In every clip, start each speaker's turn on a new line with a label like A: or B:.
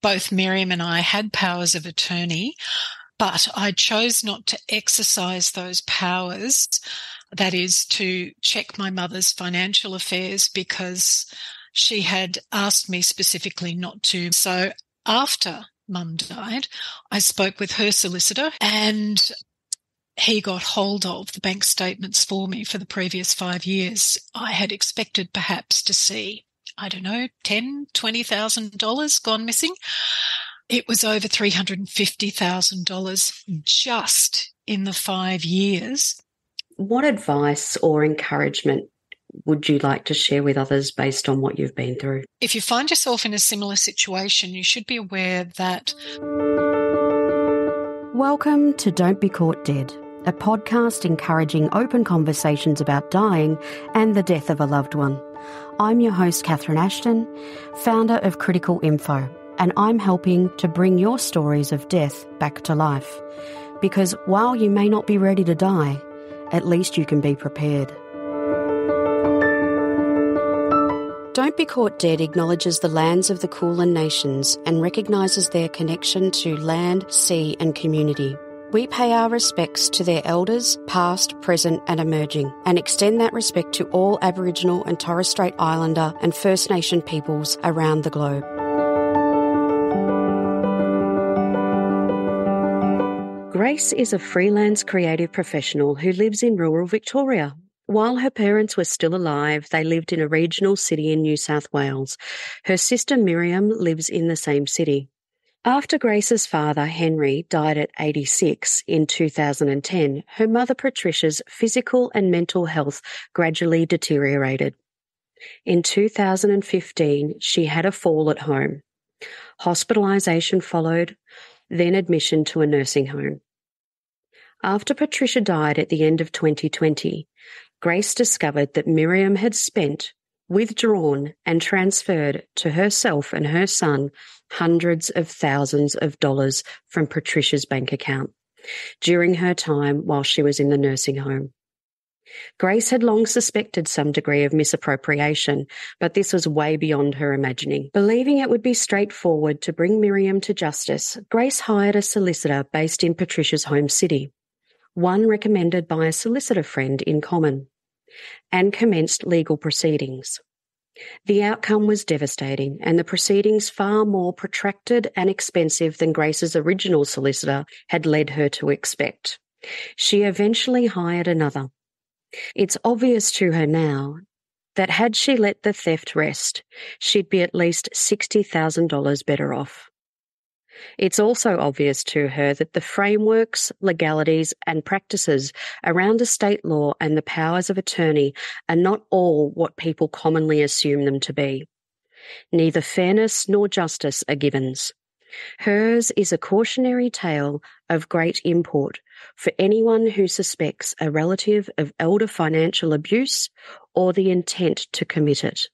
A: both Miriam and I had powers of attorney, but I chose not to exercise those powers, that is, to check my mother's financial affairs, because she had asked me specifically not to. So after Mum died, I spoke with her solicitor and he got hold of the bank statements for me for the previous 5 years. I had expected perhaps to see, I don't know, $10,000, $20,000 gone missing. It was over $350,000 just in the 5 years.
B: What advice or encouragement would you like to share with others based on what you've been through?
A: If you find yourself in a similar situation, you should be aware that...
B: Welcome to Don't Be Caught Dead, a podcast encouraging open conversations about dying and the death of a loved one. I'm your host, Catherine Ashton, founder of Critical Info, and I'm helping to bring your stories of death back to life. Because while you may not be ready to die, at least you can be prepared. Don't Be Caught Dead acknowledges the lands of the Kulin Nations and recognises their connection to land, sea and community. We pay our respects to their elders, past, present and emerging, and extend that respect to all Aboriginal and Torres Strait Islander and First Nation peoples around the globe. Grace is a freelance creative professional who lives in rural Victoria. While her parents were still alive, they lived in a regional city in New South Wales. Her sister Miriam lives in the same city. After Grace's father, Henry, died at 86 in 2010, her mother Patricia's physical and mental health gradually deteriorated. In 2015, she had a fall at home. Hospitalisation followed, then admission to a nursing home. After Patricia died at the end of 2020, Grace discovered that Miriam had spent, withdrawn and transferred to herself and her son hundreds of thousands of dollars from Patricia's bank account during her time while she was in the nursing home. Grace had long suspected some degree of misappropriation, but this was way beyond her imagining. Believing it would be straightforward to bring Miriam to justice, Grace hired a solicitor based in Patricia's home city, one recommended by a solicitor friend in common, and commenced legal proceedings. The outcome was devastating, and the proceedings far more protracted and expensive than Grace's original solicitor had led her to expect. She eventually hired another. It's obvious to her now that had she let the theft rest, she'd be at least $60,000 better off. It's also obvious to her that the frameworks, legalities and practices around estate law and the powers of attorney are not all what people commonly assume them to be. Neither fairness nor justice are givens. Hers is a cautionary tale of great import for anyone who suspects a relative of elder financial abuse or the intent to commit it.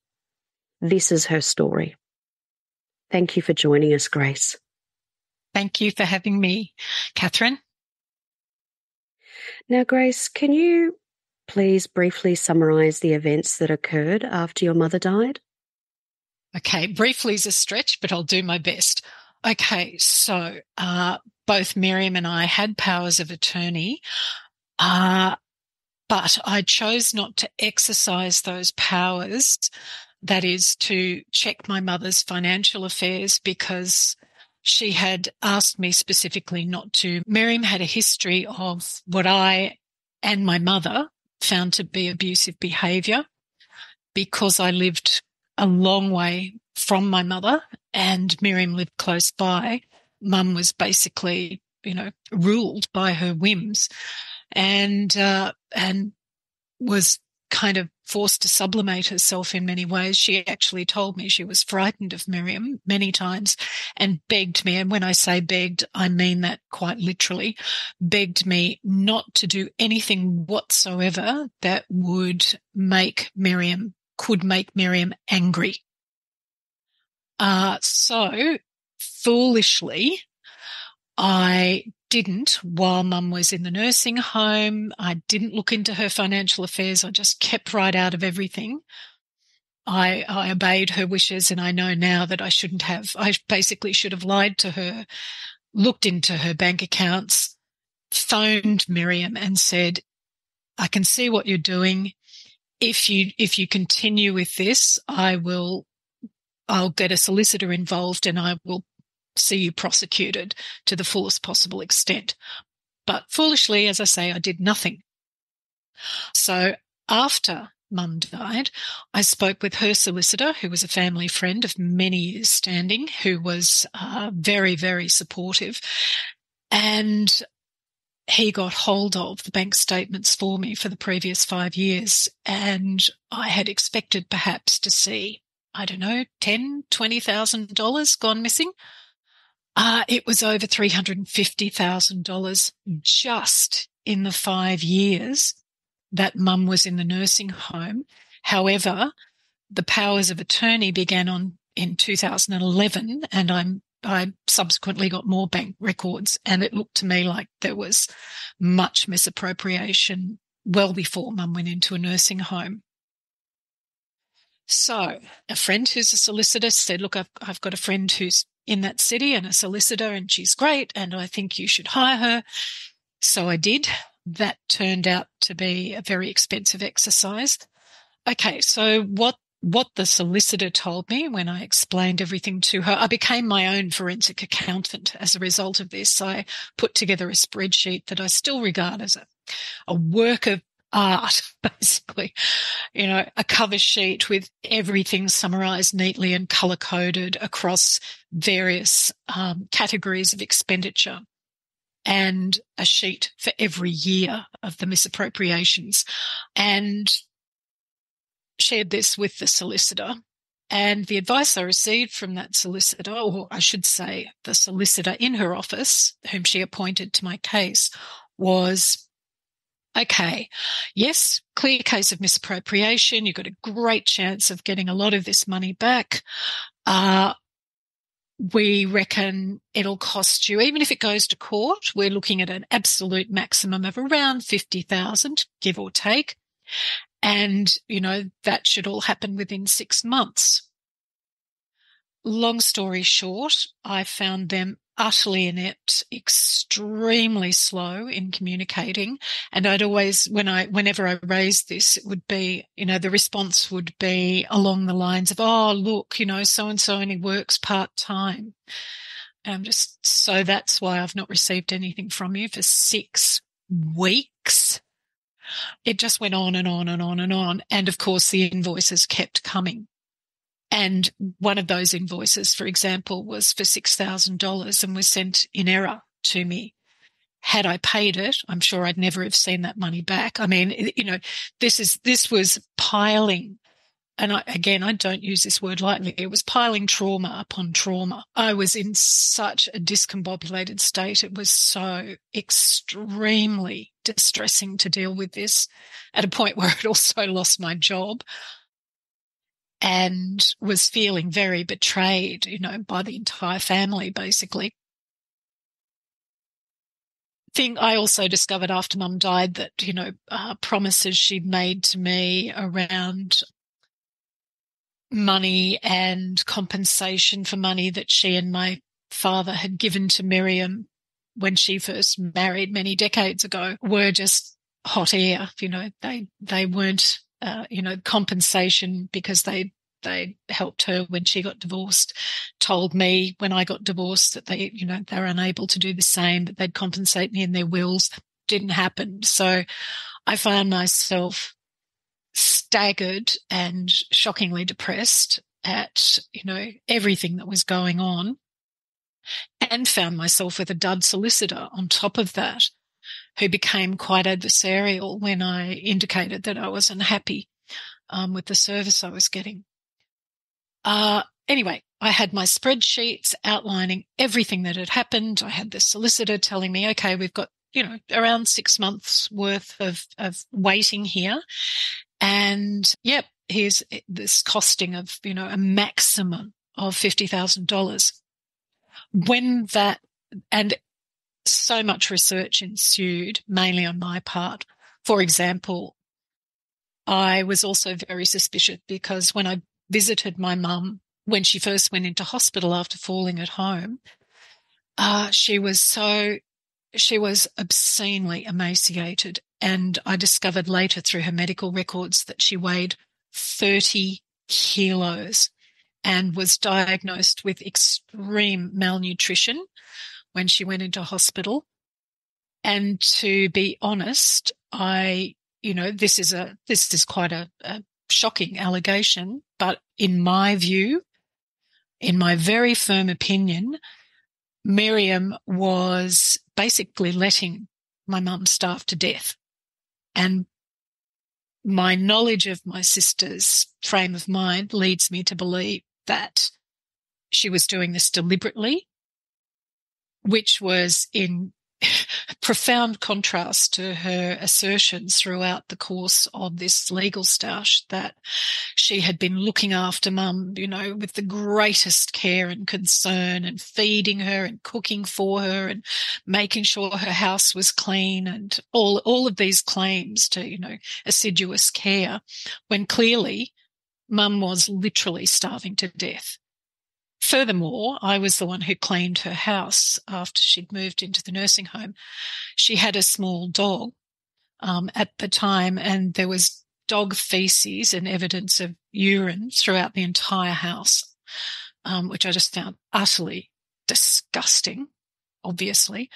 B: This is her story. Thank you for joining us, Grace.
A: Thank you for having me, Catherine.
B: Now, Grace, can you please briefly summarise the events that occurred after your mother died?
A: Okay, briefly is a stretch, but I'll do my best. Okay, so both Miriam and I had powers of attorney, but I chose not to exercise those powers, that is, to check my mother's financial affairs, because she had asked me specifically not to. Miriam had a history of what I and my mother found to be abusive behaviour. Because I lived a long way from my mother and Miriam lived close by, Mum was basically, ruled by her whims and was kind of forced to sublimate herself in many ways. She actually told me she was frightened of Miriam many times and begged me, and when I say begged, I mean that quite literally, begged me not to do anything whatsoever that could make Miriam angry. So foolishly, I didn't, while Mum was in the nursing home, I didn't look into her financial affairs. I just kept right out of everything. I obeyed her wishes, and I know now that I shouldn't have. I basically should have lied to her, looked into her bank accounts, phoned Miriam and said, I can see what you're doing. If you continue with this, I'll get a solicitor involved and I will see you prosecuted to the fullest possible extent. But foolishly, as I say, I did nothing. So after Mum died, I spoke with her solicitor, who was a family friend of many years standing, who was very, very supportive. And he got hold of the bank statements for me for the previous 5 years. And I had expected perhaps to see, I don't know, $10,000, $20,000 gone missing. It was over $350,000 just in the 5 years that Mum was in the nursing home. However, the powers of attorney began in 2011, and I subsequently got more bank records, and it looked to me like there was much misappropriation well before Mum went into a nursing home. So a friend who's a solicitor said, look, I've got a friend who's in that city and a solicitor, and she's great, and I think you should hire her. So I did. That turned out to be a very expensive exercise. Okay, so what the solicitor told me when I explained everything to her, I became my own forensic accountant as a result of this. I put together a spreadsheet that I still regard as a work of art, basically. You know, a cover sheet with everything summarized neatly and color-coded across various categories of expenditure, and a sheet for every year of the misappropriations, and shared this with the solicitor. And the advice I received from that solicitor, or I should say the solicitor in her office, whom she appointed to my case, was, okay, yes, clear case of misappropriation. You've got a great chance of getting a lot of this money back. We reckon it'll cost you, even if it goes to court, we're looking at an absolute maximum of around $50,000, give or take. And, you know, that should all happen within 6 months. Long story short, I found them utterly inept, extremely slow in communicating. And I'd always, whenever I raised this, it would be, you know, the response would be along the lines of, oh, look, you know, so-and-so only works part-time. So that's why I've not received anything from you for 6 weeks. It just went on and on and on and on. And of course, the invoices kept coming. And one of those invoices, for example, was for $6,000 and was sent in error to me. Had I paid it, I'm sure I'd never have seen that money back. I mean, you know, this was piling. And I don't use this word lightly. It was piling trauma upon trauma. I was in such a discombobulated state. It was so extremely distressing to deal with this, at a point where I'd also lost my job and was feeling very betrayed, you know, by the entire family, basically. I also discovered after Mum died that, you know, promises she'd made to me around money and compensation for money that she and my father had given to Miriam when she first married many decades ago were just hot air. You know, they weren't, you know, compensation because they helped her when she got divorced, told me when I got divorced that they were unable to do the same, that they'd compensate me in their wills. Didn't happen. So I found myself staggered and shockingly depressed at, you know, everything that was going on, and found myself with a dud solicitor on top of that, who became quite adversarial when I indicated that I was unhappy with the service I was getting. Anyway, I had my spreadsheets outlining everything that had happened. I had the solicitor telling me, okay, we've got, you know, around 6 months worth of waiting here. And yep, here's this costing of, you know, a maximum of $50,000. And so much research ensued, mainly on my part. For example, I was also very suspicious because when I visited my mum when she first went into hospital after falling at home, she was obscenely emaciated. And I discovered later through her medical records that she weighed 30 kilos and was diagnosed with extreme malnutrition when she went into hospital. And to be honest, this is quite a shocking allegation, but in my view, in my very firm opinion, Miriam was basically letting my mum starve to death. And my knowledge of my sister's frame of mind leads me to believe that she was doing this deliberately, which was in profound contrast to her assertions throughout the course of this legal stoush that she had been looking after mum, with the greatest care and concern, and feeding her and cooking for her and making sure her house was clean, and all of these claims to, assiduous care, when clearly mum was literally starving to death. Furthermore, I was the one who cleaned her house after she'd moved into the nursing home. She had a small dog at the time, and there was dog feces and evidence of urine throughout the entire house, which I just found utterly disgusting, obviously.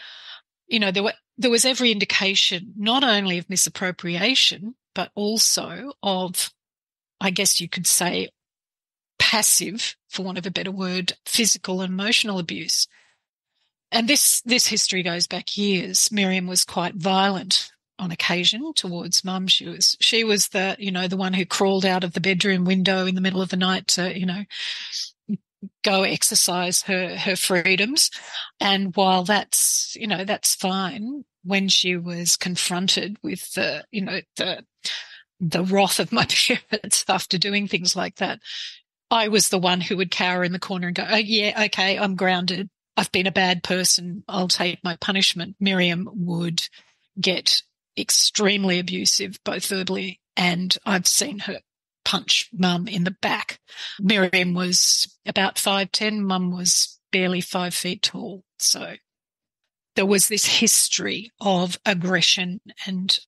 A: There was every indication not only of misappropriation, but also of, I guess you could say, passive, for want of a better word, physical and emotional abuse. And this history goes back years. Miriam was quite violent on occasion towards mum. She was the one who crawled out of the bedroom window in the middle of the night to, go exercise her freedoms. And while that's fine, when she was confronted with the wrath of my parents after doing things like that, I was the one who would cower in the corner and go, oh, yeah, okay, I'm grounded. I've been a bad person. I'll take my punishment. Miriam would get extremely abusive, both verbally, and I've seen her punch mum in the back. Miriam was about 5'10". Mum was barely 5 feet tall. So there was this history of aggression and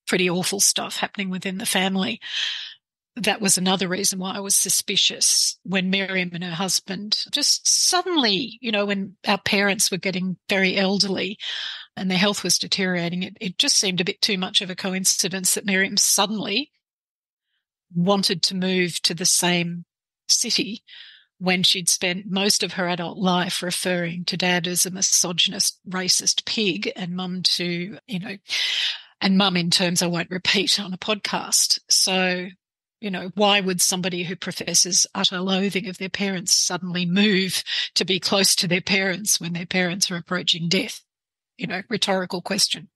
A: pretty awful stuff happening within the family. That was another reason why I was suspicious when Miriam and her husband just suddenly, when our parents were getting very elderly and their health was deteriorating, it just seemed a bit too much of a coincidence that Miriam suddenly wanted to move to the same city when she'd spent most of her adult life referring to Dad as a misogynist, racist pig, and Mum to, and Mum in terms I won't repeat on a podcast. So, why would somebody who professes utter loathing of their parents suddenly move to be close to their parents when their parents are approaching death? Rhetorical question.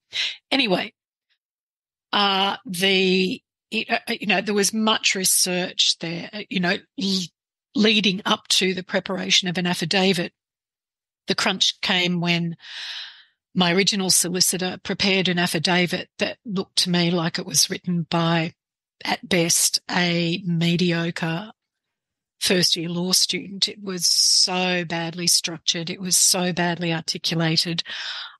A: Anyway, there was much research there, leading up to the preparation of an affidavit. The crunch came when my original solicitor prepared an affidavit that looked to me like it was written by, at best, a mediocre first-year law student. It was so badly structured. It was so badly articulated.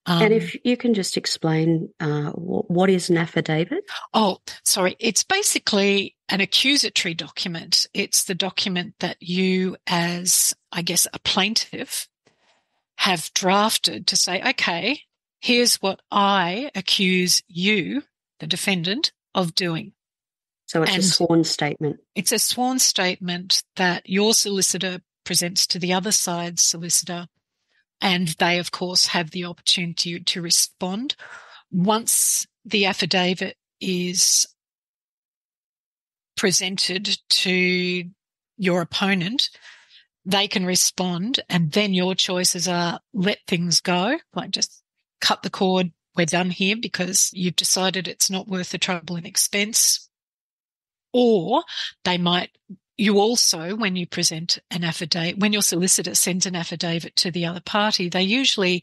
B: And if you can just explain what is an affidavit?
A: Oh, sorry. It's basically an accusatory document. It's the document that you, as, I guess, a plaintiff, have drafted to say, okay, here's what I accuse you, the defendant, of doing.
B: So it's a sworn statement.
A: It's a sworn statement that your solicitor presents to the other side's solicitor, and they, of course, have the opportunity to respond. Once the affidavit is presented to your opponent, they can respond, and then your choices are let things go, like just cut the cord, we're done here because you've decided it's not worth the trouble and expense. Or you also, when you present an affidavit, when your solicitor sends an affidavit to the other party, they usually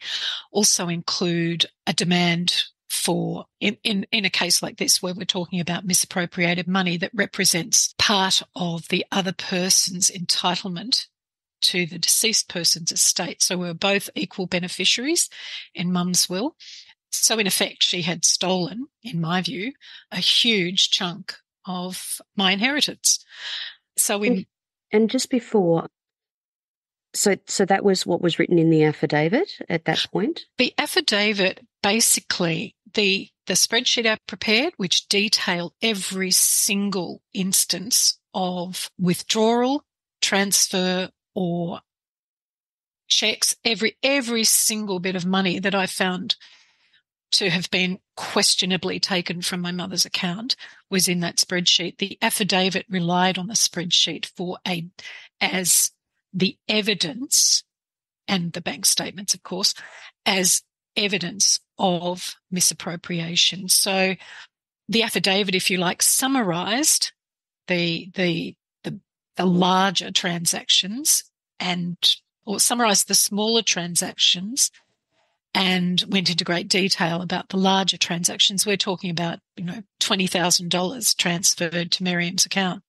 A: also include a demand for, in a case like this where we're talking about misappropriated money that represents part of the other person's entitlement to the deceased person's estate. So we were both equal beneficiaries in Mum's will. So in effect, she had stolen, in my view, a huge chunk of my inheritance.
B: And just before, so that was what was written in the affidavit at that point?
A: The affidavit, basically, the spreadsheet I prepared, which detailed every single instance of withdrawal, transfer, or checks, every single bit of money that I found to have been questionably taken from my mother's account was in that spreadsheet. The affidavit relied on the spreadsheet as the evidence, and the bank statements, of course, as evidence of misappropriation. So the affidavit, if you like, summarised the larger transactions or summarised the smaller transactions and went into great detail about the larger transactions. We're talking about, $20,000 transferred to Miriam's account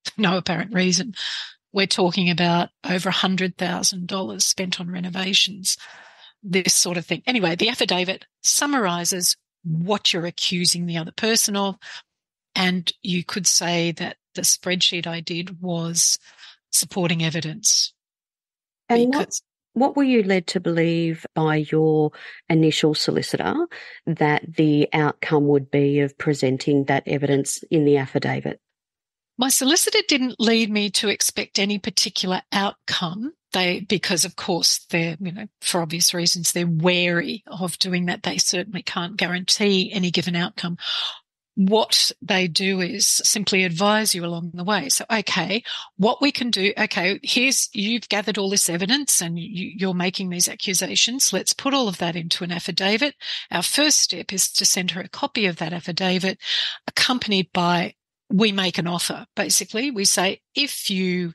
A: for no apparent reason. We're talking about over $100,000 spent on renovations, this sort of thing. Anyway, the affidavit summarises what you're accusing the other person of, and you could say that the spreadsheet I did was supporting evidence.
B: And what were you led to believe by your initial solicitor that the outcome would be of presenting that evidence in the affidavit?
A: My solicitor didn't lead me to expect any particular outcome. Because of course they're, for obvious reasons, they're wary of doing that. They certainly can't guarantee any given outcome. What they do is simply advise you along the way. So, okay, what we can do, you've gathered all this evidence and you're making these accusations. Let's put all of that into an affidavit. Our first step is to send her a copy of that affidavit, accompanied by, we make an offer. Basically, we say, if you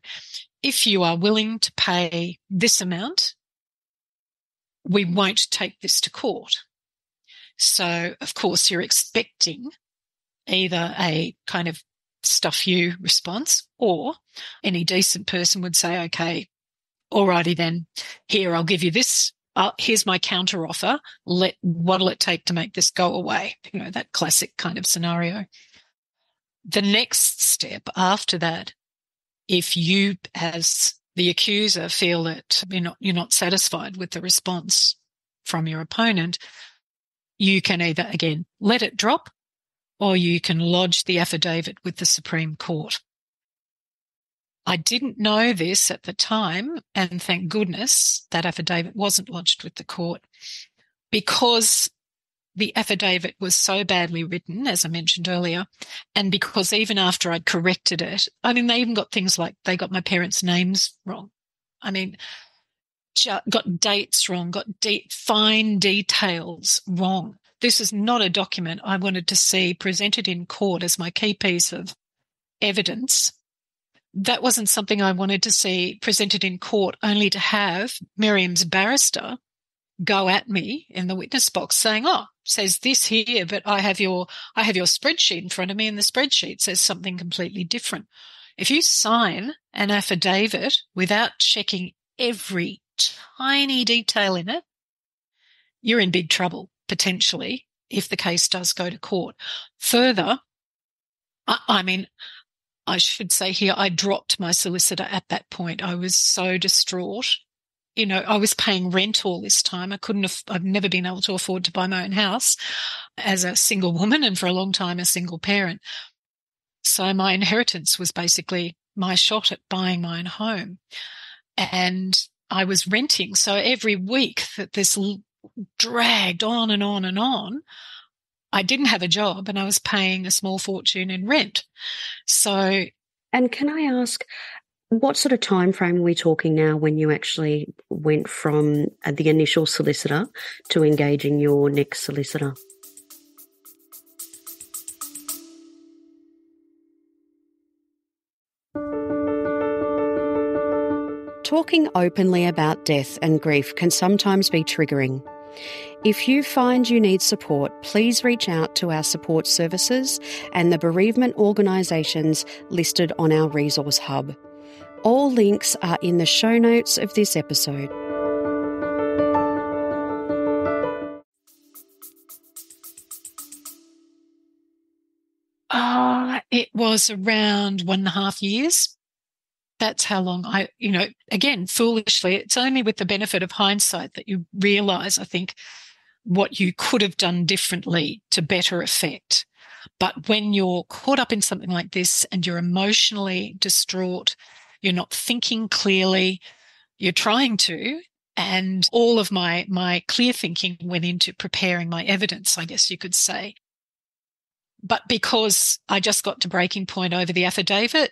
A: are willing to pay this amount, we won't take this to court. So, of course, you're expecting either a kind of stuff you response, or any decent person would say, okay, alrighty then, here, I'll give you this. Here's my counter offer. What'll it take to make this go away? That classic kind of scenario. The next step after that, if you as the accuser feel that you're not satisfied with the response from your opponent, you can either, again, let it drop, or you can lodge the affidavit with the Supreme Court. I didn't know this at the time, and thank goodness that affidavit wasn't lodged with the court, because the affidavit was so badly written, as I mentioned earlier, and because even after I'd corrected it, they even got things like they got my parents' names wrong. Got dates wrong, got fine details wrong. This is not a document I wanted to see presented in court as my key piece of evidence. That wasn't something I wanted to see presented in court only to have Miriam's barrister go at me in the witness box saying, says this here, but I have your spreadsheet in front of me, and the spreadsheet says something completely different. If you sign an affidavit without checking every tiny detail in it, you're in big trouble, potentially, if the case does go to court. Further, I should say here, I dropped my solicitor at that point. I was so distraught. I was paying rent all this time. I've never been able to afford to buy my own house as a single woman, and for a long time a single parent. So my inheritance was basically my shot at buying my own home. And I was renting. So every week that this dragged on and on and on, I didn't have a job and I was paying a small fortune in rent. So.
B: And can I ask, what sort of time frame are we talking now when you actually went from the initial solicitor to engaging your next solicitor? Talking openly about death and grief can sometimes be triggering. If you find you need support, please reach out to our support services and the bereavement organisations listed on our resource hub. All links are in the show notes of this episode.
A: It was around 1.5 years. That's how long again, foolishly, it's only with the benefit of hindsight that you realise, I think, what you could have done differently to better effect. But when you're caught up in something like this and you're emotionally distraught, you're not thinking clearly, you're trying to, and all of my clear thinking went into preparing my evidence, I guess you could say. But because I just got to breaking point over the affidavit,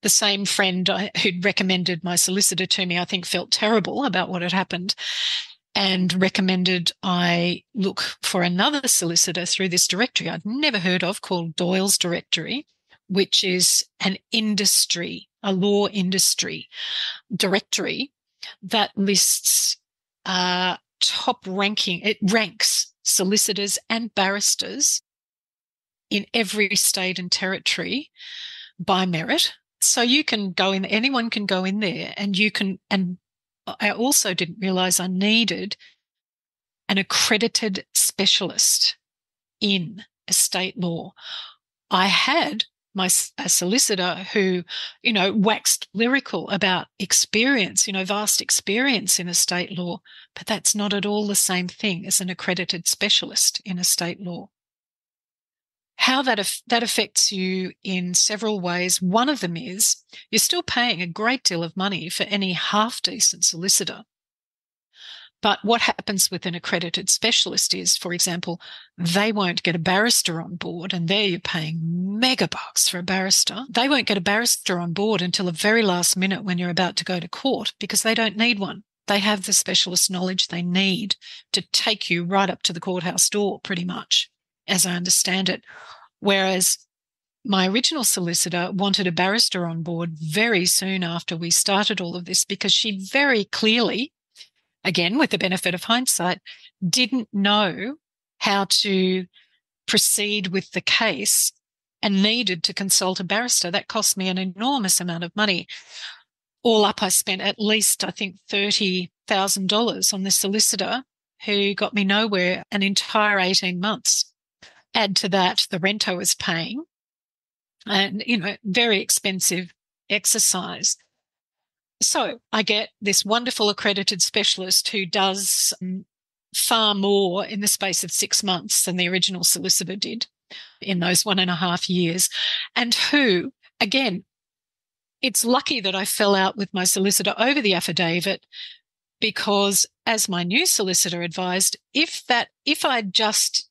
A: the same friend who'd recommended my solicitor to me, I think, felt terrible about what had happened and recommended I look for another solicitor through this directory I'd never heard of called Doyle's Directory, which is an industry, a law industry directory that lists top ranking. It ranks solicitors and barristers in every state and territory by merit. So you can go in, anyone can go in there, and you can, and I also didn't realize I needed an accredited specialist in estate law. I had a solicitor who, waxed lyrical about experience, vast experience in estate law, but that's not at all the same thing as an accredited specialist in estate law. How that affects you in several ways. One of them is you're still paying a great deal of money for any half-decent solicitor. But what happens with an accredited specialist is, for example, they won't get a barrister on board, and there you're paying mega bucks for a barrister. They won't get a barrister on board until the very last minute when you're about to go to court because they don't need one. They have the specialist knowledge they need to take you right up to the courthouse door, pretty much, as I understand it. Whereas my original solicitor wanted a barrister on board very soon after we started all of this because she very clearly, again, with the benefit of hindsight, didn't know how to proceed with the case and needed to consult a barrister. That cost me an enormous amount of money. All up, I spent at least, I think, $30,000 on this solicitor who got me nowhere an entire 18 months. Add to that the rent I was paying and, very expensive exercise. So I get this wonderful accredited specialist who does far more in the space of 6 months than the original solicitor did in those 1.5 years, and who, again, it's lucky that I fell out with my solicitor over the affidavit because, as my new solicitor advised, if I'd just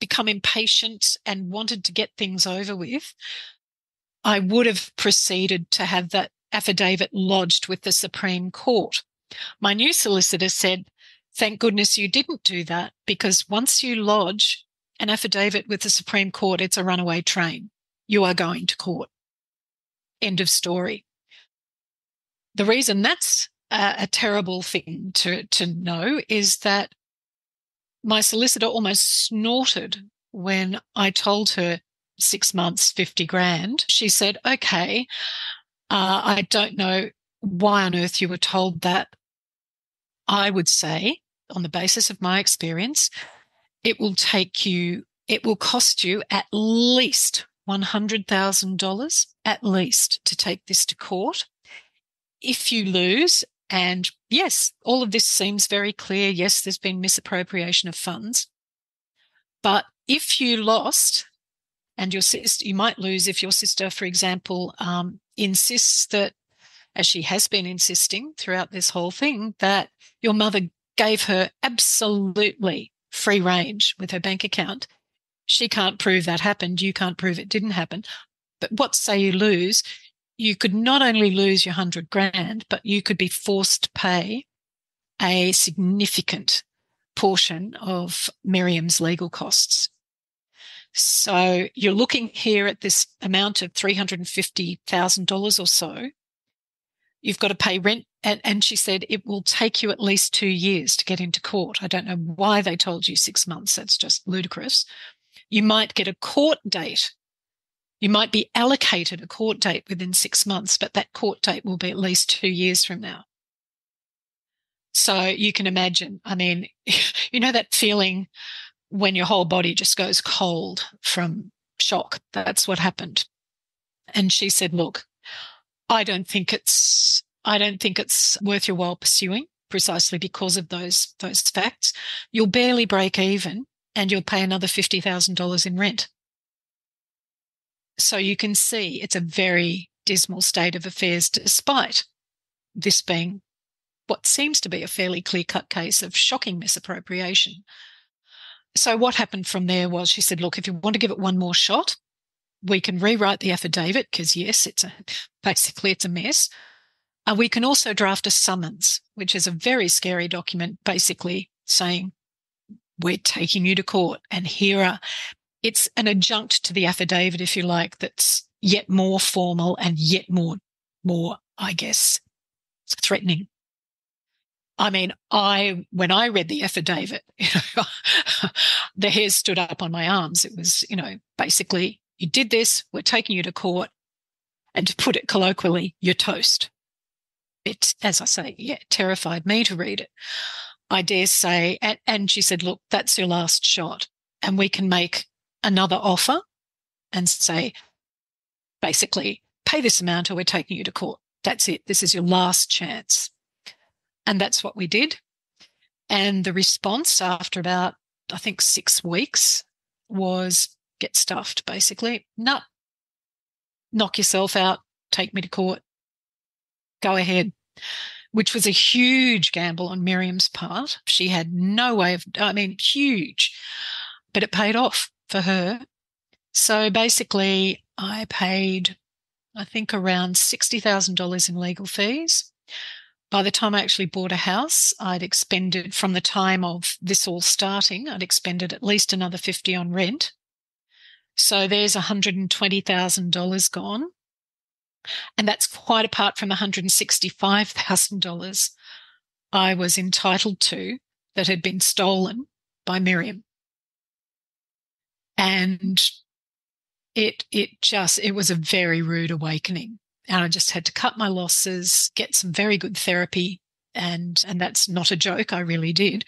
A: become impatient and wanted to get things over with, I would have proceeded to have that affidavit lodged with the Supreme Court. My new solicitor said, thank goodness you didn't do that, because once you lodge an affidavit with the Supreme Court, it's a runaway train. You are going to court. End of story. The reason that's a terrible thing to know is that my solicitor almost snorted when I told her 6 months, 50 grand. She said, okay, I don't know why on earth you were told that. I would say, on the basis of my experience, it will cost you at least $100,000 at least to take this to court. If you lose, and yes, all of this seems very clear. Yes, there's been misappropriation of funds. But if you lost, and your sister, you might lose if your sister, for example, insists that, as she has been insisting throughout this whole thing, that your mother gave her absolutely free range with her bank account. She can't prove that happened. You can't prove it didn't happen. But what say you lose? You could not only lose your 100 grand, but you could be forced to pay a significant portion of Miriam's legal costs. So you're looking here at this amount of $350,000 or so You've got to pay rent. And she said, it will take you at least 2 years to get into court. I don't know why they told you 6 months. That's just ludicrous. You might get a court date. You might be allocated a court date within 6 months, but that court date will be at least 2 years from now. So you can imagine, I mean, you know that feeling when your whole body just goes cold from shock? That's what happened. And she said, look, I don't think it's worth your while pursuing, precisely because of those facts. You'll barely break even and you'll pay another $50,000 in rent. So you can see it's a very dismal state of affairs, despite this being what seems to be a fairly clear-cut case of shocking misappropriation. So what happened from there was she said, look, if you want to give it one more shot, we can rewrite the affidavit because, yes, basically it's a mess. We can also draft a summons, which is a very scary document, basically saying we're taking you to court, and it's an adjunct to the affidavit, if you like, that's yet more formal and yet more, I guess, threatening. I mean, when I read the affidavit, the hairs stood up on my arms. It was, basically, you did this, we're taking you to court, and to put it colloquially, you're toast. It, as I say, terrified me to read it. I dare say, and she said, look, that's your last shot, and we can make another offer and say, basically, pay this amount or we're taking you to court. That's it. This is your last chance. And that's what we did. And the response after about, I think, 6 weeks was get stuffed, basically. No, knock yourself out, take me to court, go ahead, which was a huge gamble on Miriam's part. She had no way huge, but it paid off for her. So basically I paid, I think, around $60,000 in legal fees. By the time I actually bought a house, I'd expended, from the time of this all starting, I'd expended at least another $50,000 on rent. So there's $120,000 gone. And that's quite apart from the $165,000 I was entitled to that had been stolen by Miriam. And it was a very rude awakening. And I just had to cut my losses, get some very good therapy, and that's not a joke, I really did,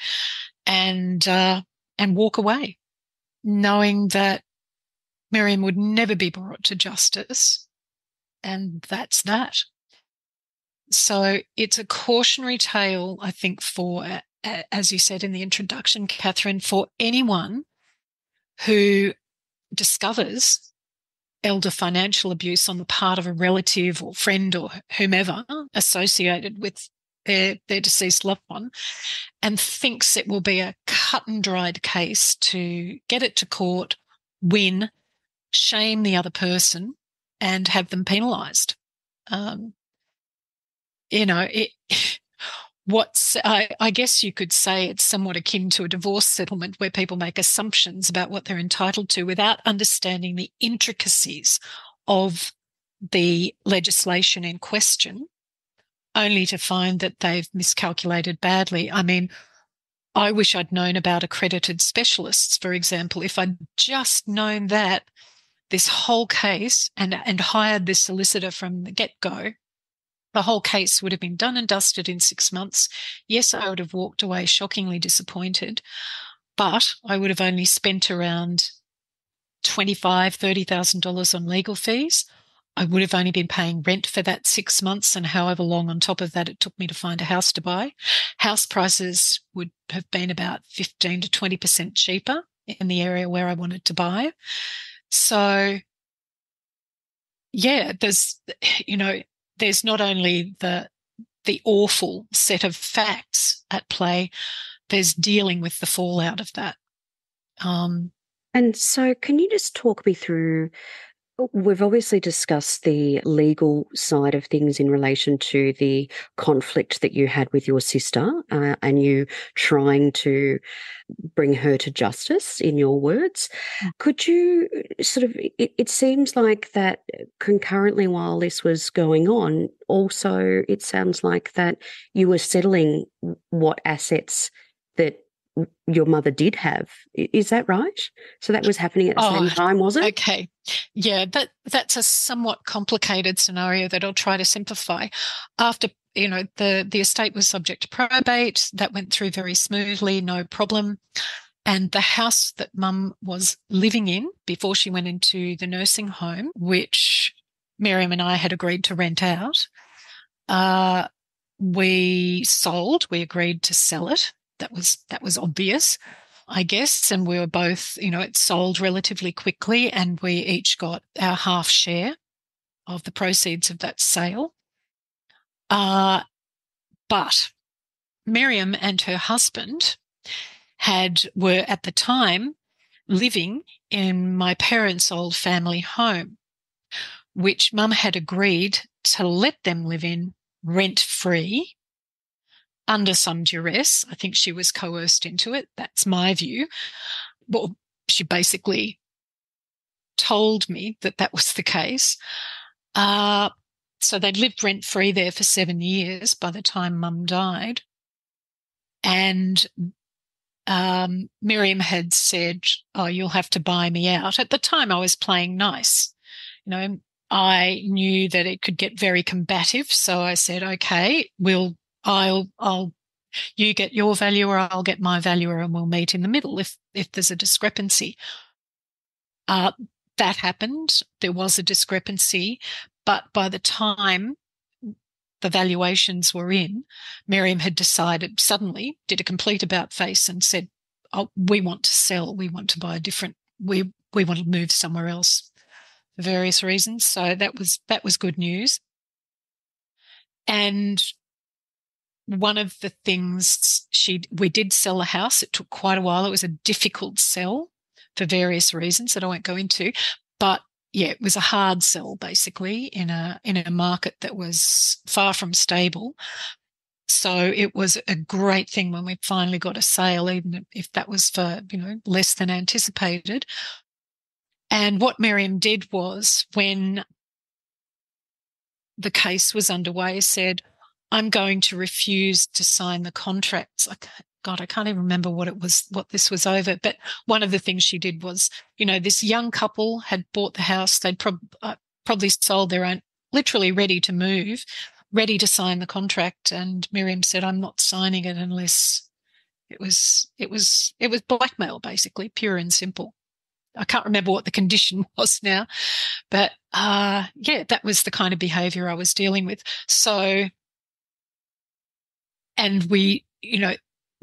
A: and walk away, knowing that Miriam would never be brought to justice, and that's that. So it's a cautionary tale, I think, for, as you said in the introduction, Catherine, for anyone who discovers elder financial abuse on the part of a relative or friend or whomever associated with their deceased loved one, and thinks it will be a cut and dried case to get it to court, win, shame the other person, and have them penalised. I guess you could say it's somewhat akin to a divorce settlement where people make assumptions about what they're entitled to without understanding the intricacies of the legislation in question, only to find that they've miscalculated badly. I mean, I wish I'd known about accredited specialists, for example. If I'd just known that, this whole case, and hired this solicitor from the get-go, the whole case would have been done and dusted in 6 months. Yes, I would have walked away shockingly disappointed, but I would have only spent around $25,000, $30,000 on legal fees. I would have only been paying rent for that 6 months and however long on top of that it took me to find a house to buy. House prices would have been about 15 to 20% cheaper in the area where I wanted to buy. So, yeah, there's not only the awful set of facts at play, there's dealing with the fallout of that.
B: And so can you just talk me through We've obviously discussed the legal side of things in relation to the conflict that you had with your sister, and you trying to bring her to justice, in your words. Could you sort of, it seems like that concurrently while this was going on, also it sounds like that you were settling what assets that your mother did have. Is that right? So that was happening at the same time, was it?
A: Okay. Yeah, that's a somewhat complicated scenario that I'll try to simplify. After, the estate was subject to probate, that went through very smoothly, no problem. And the house that Mum was living in before she went into the nursing home, which Miriam and I had agreed to rent out, we sold. We agreed to sell it. That was obvious, I guess. And we were both, it sold relatively quickly, and we each got our half share of the proceeds of that sale. But Miriam and her husband were at the time living in my parents' old family home, which Mum had agreed to let them live in rent-free under some duress. I think she was coerced into it. That's my view. Well, she basically told me that that was the case. So they'd lived rent-free there for 7 years by the time Mum died. And Miriam had said, "Oh, you'll have to buy me out." At the time, I was playing nice. I knew that it could get very combative, so I said, "Okay, you get your valuer, I'll get my valuer, and we'll meet in the middle if there's a discrepancy." That happened. There was a discrepancy, but by the time the valuations were in, Miriam had decided, suddenly did a complete about face and said, "Oh, we want to sell. We want to buy we want to move somewhere else for various reasons." So that was good news. And one of the things we did sell a house. It took quite a while. It was a difficult sell for various reasons that I won't go into, but yeah, it was a hard sell basically in a market that was far from stable. So it was a great thing when we finally got a sale, even if that was for, less than anticipated. And what Miriam did was, when the case was underway, said, "I'm going to refuse to sign the contracts." God, I can't even remember what this was over. But one of the things she did was, this young couple had bought the house. They'd probably sold their own, literally ready to move, ready to sign the contract. And Miriam said, "I'm not signing it unless..." It was blackmail, basically, pure and simple. I can't remember what the condition was now, but yeah, that was the kind of behaviour I was dealing with. So, and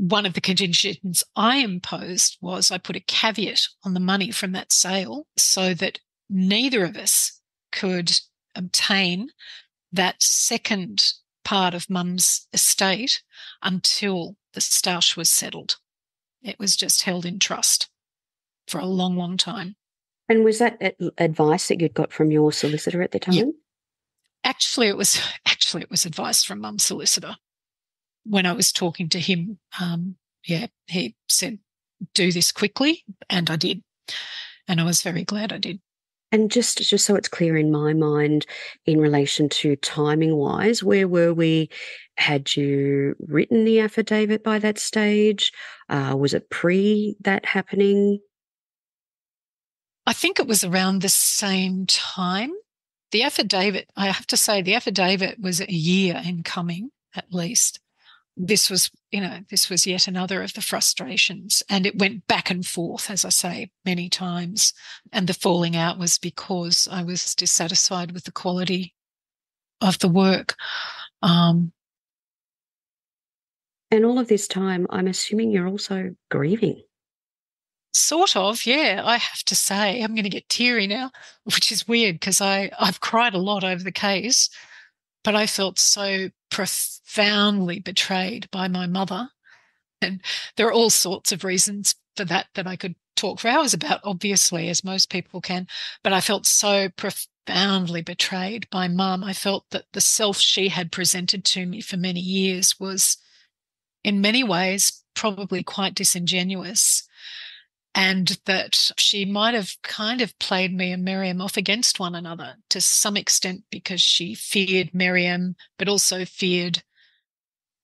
A: one of the conditions I imposed was I put a caveat on the money from that sale so that neither of us could obtain that second part of Mum's estate until the stoush was settled. It was just held in trust for a long, long time.
B: And was that advice that you'd got from your solicitor at the time?
A: Yeah. Actually, it was advice from Mum's solicitor. When I was talking to him, he said, "Do this quickly," and I did. And I was very glad I did.
B: And just so it's clear in my mind, in relation to timing-wise, where were we? Had you written the affidavit by that stage? Was it pre that happening?
A: I think it was around the same time. The affidavit, I have to say, was a year in coming, at least. This was yet another of the frustrations, and it went back and forth, as I say, many times. And the falling out was because I was dissatisfied with the quality of the work.
B: And all of this time, I'm assuming you're also grieving.
A: Sort of, yeah, I have to say. I'm going to get teary now, which is weird because I've cried a lot over the case, but I felt so profoundly betrayed by my mother. And there are all sorts of reasons for that I could talk for hours about, obviously, as most people can, but I felt so profoundly betrayed by Mum. I felt that the self she had presented to me for many years was, in many ways, probably quite disingenuous, and that she might have kind of played me and Miriam off against one another to some extent because she feared Miriam, but also feared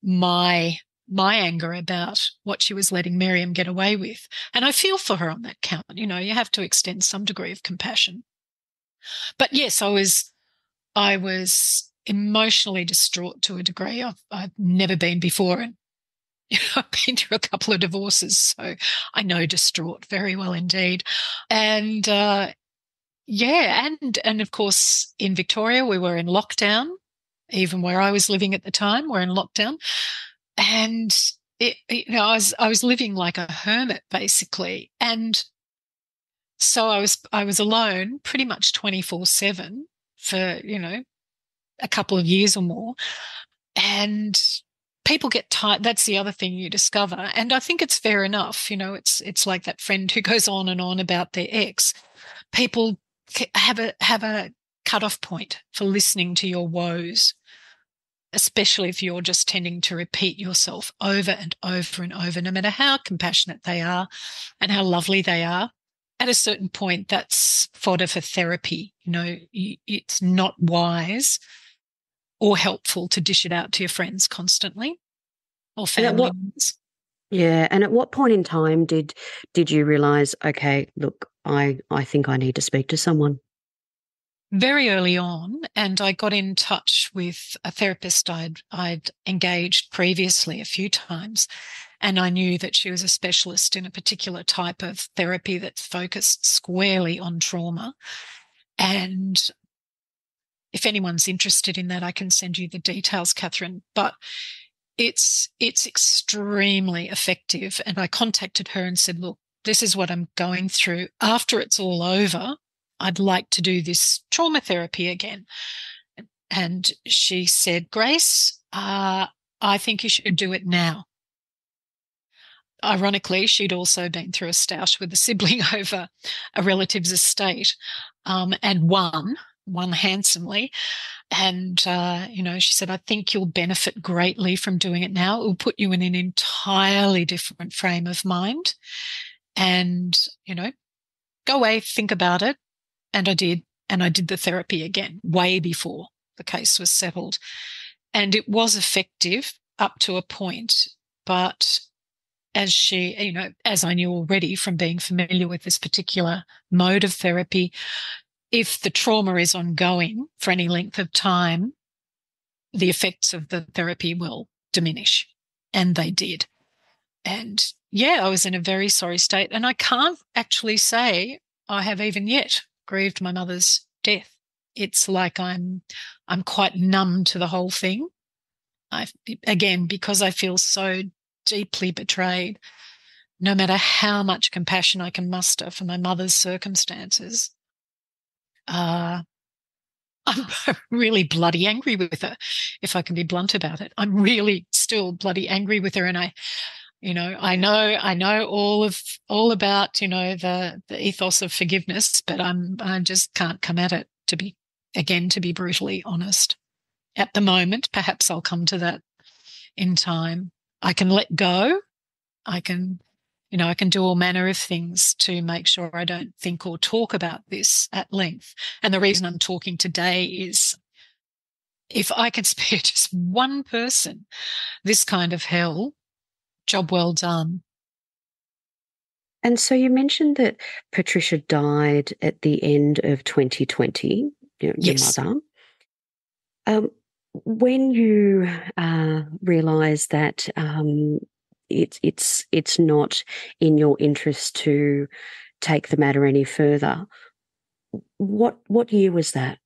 A: my anger about what she was letting Miriam get away with. And I feel for her on that count. You know, you have to extend some degree of compassion. But yes, I was emotionally distraught to a degree I've never been before. And I've been through a couple of divorces, so I know distraught very well indeed. And yeah, and of course in Victoria we were in lockdown, even where I was living at the time, we're in lockdown, and I was living like a hermit basically, and so I was alone pretty much 24/7 for a couple of years or more, and people get tired. That's the other thing you discover. And I think it's fair enough. It's like that friend who goes on and on about their ex. People have a cutoff point for listening to your woes, especially if you're just tending to repeat yourself over and over and over, no matter how compassionate they are and how lovely they are. At a certain point, that's fodder for therapy. It's not wise or helpful to dish it out to your friends constantly or family members.
B: Yeah, and at what point in time did you realise, okay, look, I think I need to speak to someone?
A: Very early on, and I got in touch with a therapist I'd engaged previously a few times, and I knew that she was a specialist in a particular type of therapy that focused squarely on trauma. And if anyone's interested in that, I can send you the details, Catherine. But it's extremely effective. And I contacted her and said, look, this is what I'm going through. After it's all over, I'd like to do this trauma therapy again. And she said, Grace, I think you should do it now. Ironically, she'd also been through a stoush with a sibling over a relative's estate, and won handsomely. And, she said, I think you'll benefit greatly from doing it now. It will put you in an entirely different frame of mind. And, go away, think about it. And I did. And I did the therapy again, way before the case was settled. And it was effective up to a point. But as I knew already from being familiar with this particular mode of therapy, if the trauma is ongoing for any length of time, the effects of the therapy will diminish. And they did. And yeah, I was in a very sorry state. And I can't actually say I have even yet grieved my mother's death. It's like I'm quite numb to the whole thing. Again, because I feel so deeply betrayed, no matter how much compassion I can muster for my mother's circumstances, I'm really bloody angry with her, if I can be blunt about it. I'm really still bloody angry with her. And I know all about, the ethos of forgiveness, but I just can't come at it, to be brutally honest. At the moment, perhaps I'll come to that in time. I can let go. I can do all manner of things to make sure I don't think or talk about this at length. And the reason I'm talking today is if I can spare just one person this kind of hell, job well done.
B: And so you mentioned that Patricia died at the end of 2020,
A: Yes.
B: Your mother. When you realise that it's not in your interest to take the matter any further, what year was that?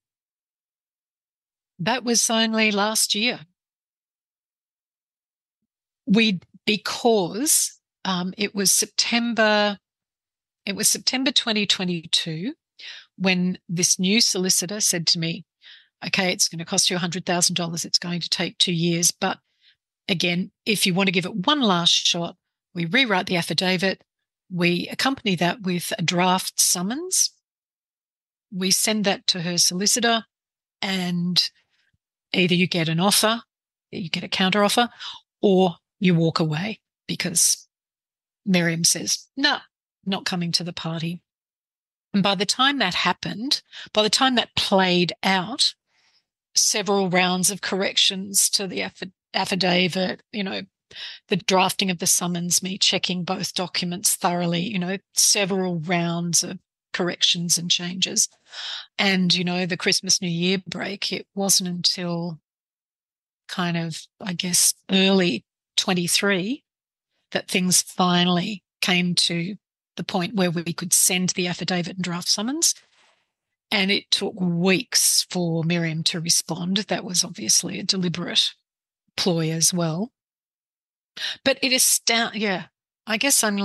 A: That was only last year. Because it was September 2022 when this new solicitor said to me, okay, it's going to cost you $100,000. It's going to take 2 years. But again, if you want to give it one last shot, we rewrite the affidavit, We accompany that with a draft summons. We send that to her solicitor, and either you get an offer, you get a counter offer, or you walk away because Miriam says, no, not coming to the party. And by the time that happened, by the time that played out, several rounds of corrections to the affidavit, the drafting of the summons, me checking both documents thoroughly, several rounds of corrections and changes. And, the Christmas New Year break, it wasn't until kind of, I guess, early 23 that things finally came to the point where we could send the affidavit and draft summons. And it took weeks for Miriam to respond. That was obviously a deliberate ploy as well. But it is, I guess I'm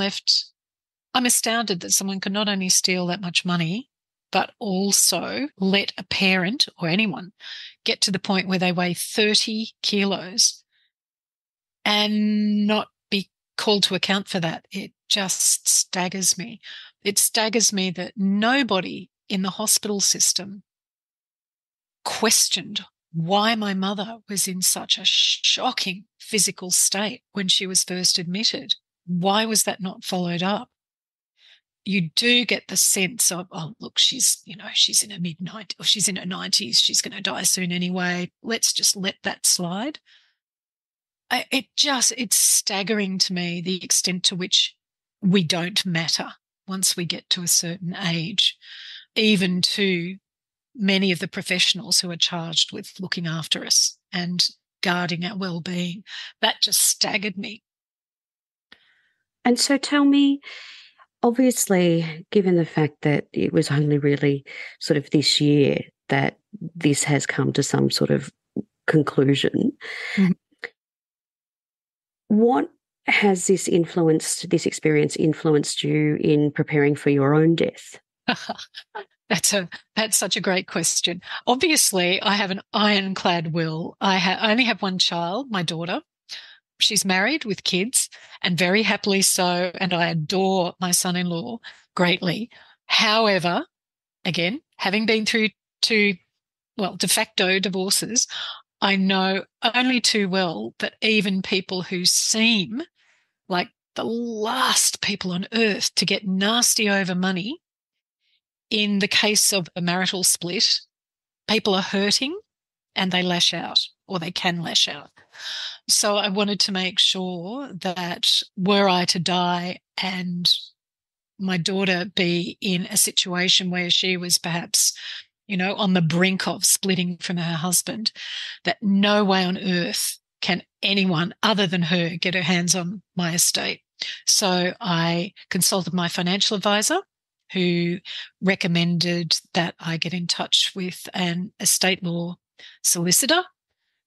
A: astounded that someone could not only steal that much money, but also let a parent or anyone get to the point where they weigh 30 kilos and not be called to account for that. It just staggers me. It staggers me that nobody in the hospital system questioned why my mother was in such a shocking physical state when she was first admitted. Why was that not followed up? You do get the sense of, oh, look, she's in her mid-90s, or she's in her 90s, she's going to die soon anyway. Let's just let that slide. It's staggering to me the extent to which we don't matter once we get to a certain age, even to many of the professionals who are charged with looking after us and guarding our well-being. That just staggered me.
B: And so tell me, obviously, given the fact that it was only really sort of this year that this has come to some sort of conclusion, mm-hmm. What has this experience influenced you in preparing for your own death?
A: That's such a great question. Obviously, I have an ironclad will. I only have one child, my daughter. She's married with kids, and very happily so, and I adore my son-in-law greatly. However, again, having been through two, de facto divorces, I know only too well that even people who seem like the last people on earth to get nasty over money, in the case of a marital split, people are hurting and they lash out, or they can lash out. So I wanted to make sure that were I to die and my daughter be in a situation where she was perhaps, on the brink of splitting from her husband, that no way on earth can anyone other than her get her hands on my estate. So I consulted my financial advisor, who recommended that I get in touch with an estate law solicitor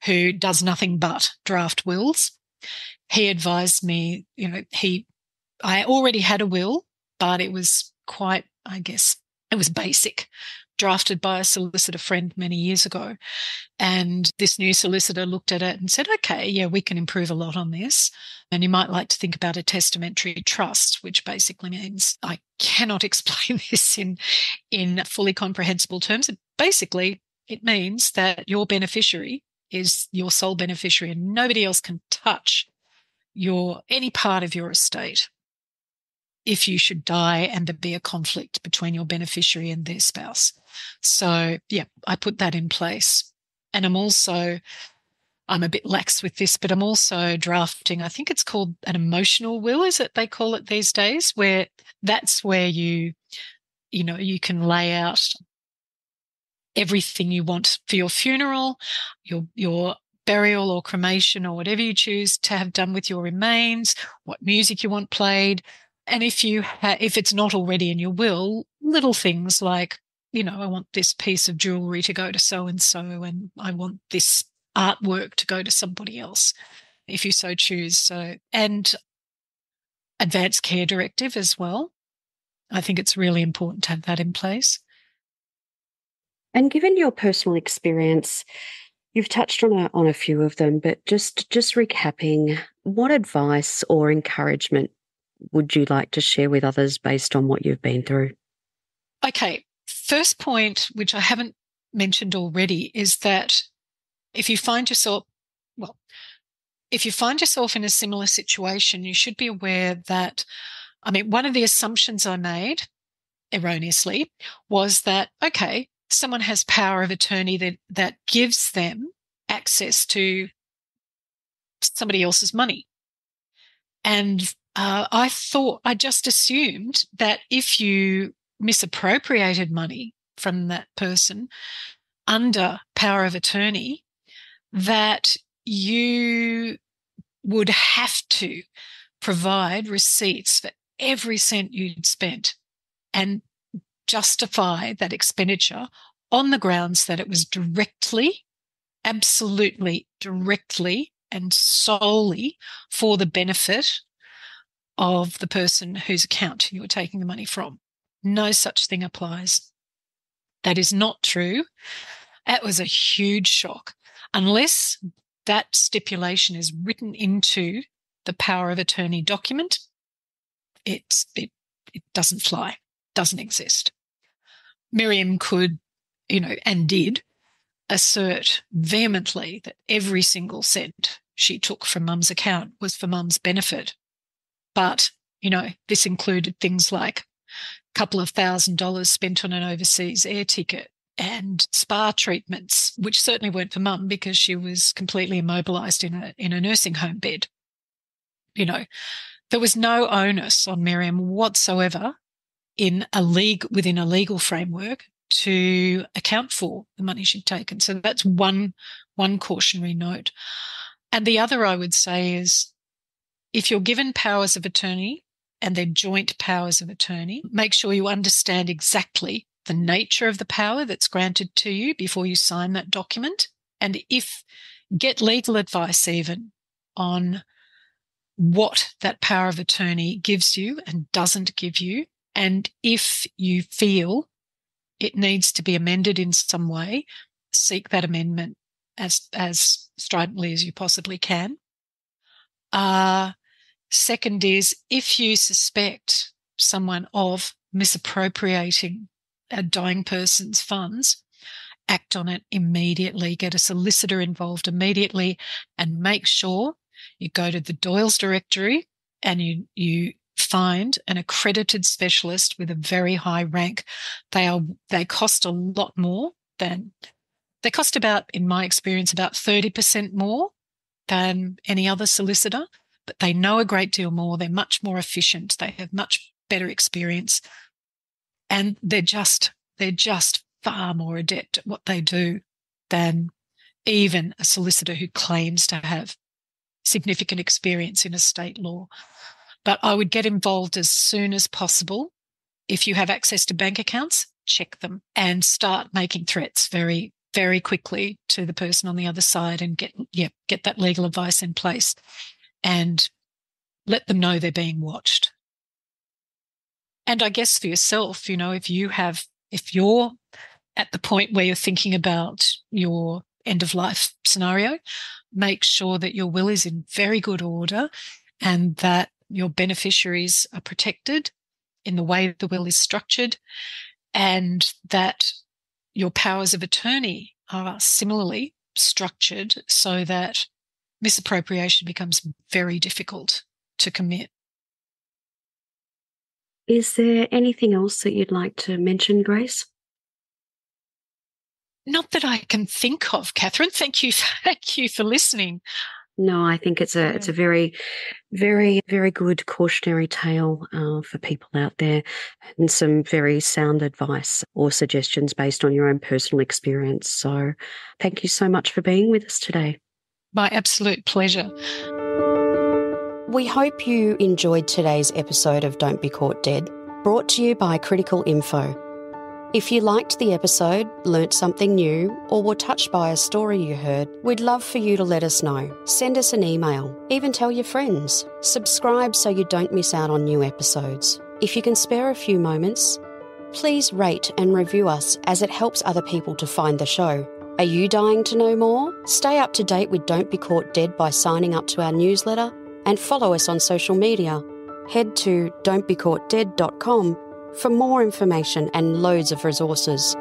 A: who does nothing but draft wills. He advised me, I already had a will, but it was quite, I guess, it was basic, drafted by a solicitor friend many years ago. And this new solicitor looked at it and said, okay, yeah, we can improve a lot on this. And you might like to think about a testamentary trust, which basically means, I cannot explain this in fully comprehensible terms. Basically, it means that your beneficiary is your sole beneficiary and nobody else can touch any part of your estate if you should die and there be a conflict between your beneficiary and their spouse. So, yeah, I put that in place. And I'm a bit lax with this, but I'm also drafting, I think it's called an emotional will, is it they call it these days, where that's where you can lay out everything you want for your funeral, your burial or cremation or whatever you choose to have done with your remains, what music you want played. And if it's not already in your will, little things like, I want this piece of jewelry to go to so-and-so, and I want this artwork to go to somebody else, if you so choose. So, and advanced care directive as well. I think it's really important to have that in place.
B: And given your personal experience, you've touched on a few of them, but just recapping, what advice or encouragement would you like to share with others based on what you've been through?
A: Okay. First point, which I haven't mentioned already, is that if you find yourself, well, if you find yourself in a similar situation, you should be aware that, one of the assumptions I made erroneously was that, okay, someone has power of attorney that gives them access to somebody else's money. And I just assumed that if you misappropriated money from that person under power of attorney, that you would have to provide receipts for every cent you'd spent and justify that expenditure on the grounds that it was directly, absolutely directly and solely for the benefit of the person whose account you were taking the money from. No such thing applies. That is not true. That was a huge shock. Unless that stipulation is written into the power of attorney document, it doesn't fly, doesn't exist. Miriam could, and did assert vehemently that every single cent she took from Mum's account was for Mum's benefit. But, this included things like a couple of $1,000 spent on an overseas air ticket and spa treatments, which certainly weren't for Mum because she was completely immobilized in a nursing home bed. There was no onus on Miriam whatsoever within a legal framework to account for the money she'd taken. So that's one cautionary note. And the other I would say is, if you're given powers of attorney and they're joint powers of attorney, make sure you understand exactly the nature of the power that's granted to you before you sign that document. And get legal advice even on what that power of attorney gives you and doesn't give you. And if you feel it needs to be amended in some way, seek that amendment as stridently as you possibly can. Second is, if you suspect someone of misappropriating a dying person's funds, act on it immediately. Get a solicitor involved immediately and make sure you go to the Doyle's directory and you find an accredited specialist with a very high rank. They cost a lot more they cost about, in my experience, about 30% more than any other solicitor, but they know a great deal more. They're much more efficient. They have much better experience, and they're just far more adept at what they do than even a solicitor who claims to have significant experience in estate law. But I would get involved as soon as possible. If you have access to bank accounts, check them and start making threats very, very quickly to the person on the other side and get that legal advice in place and let them know they're being watched. And I guess for yourself, if you're at the point where you're thinking about your end of life scenario, make sure that your will is in very good order and that your beneficiaries are protected in the way the will is structured, and that your powers of attorney are similarly structured so that misappropriation becomes very difficult to commit.
B: Is there anything else that you'd like to mention, Grace?
A: Not that I can think of, Catherine. Thank you for listening.
B: No, I think it's a very, very, very good cautionary tale for people out there, and some very sound advice or suggestions based on your own personal experience. So thank you so much for being with us today.
A: My absolute pleasure.
B: We hope you enjoyed today's episode of Don't Be Caught Dead, brought to you by Critical Info. If you liked the episode, learnt something new, or were touched by a story you heard, we'd love for you to let us know. Send us an email, even tell your friends. Subscribe so you don't miss out on new episodes. If you can spare a few moments, please rate and review us, as it helps other people to find the show. Are you dying to know more? Stay up to date with Don't Be Caught Dead by signing up to our newsletter and follow us on social media. Head to don'tbecaught.dead.com for more information and loads of resources.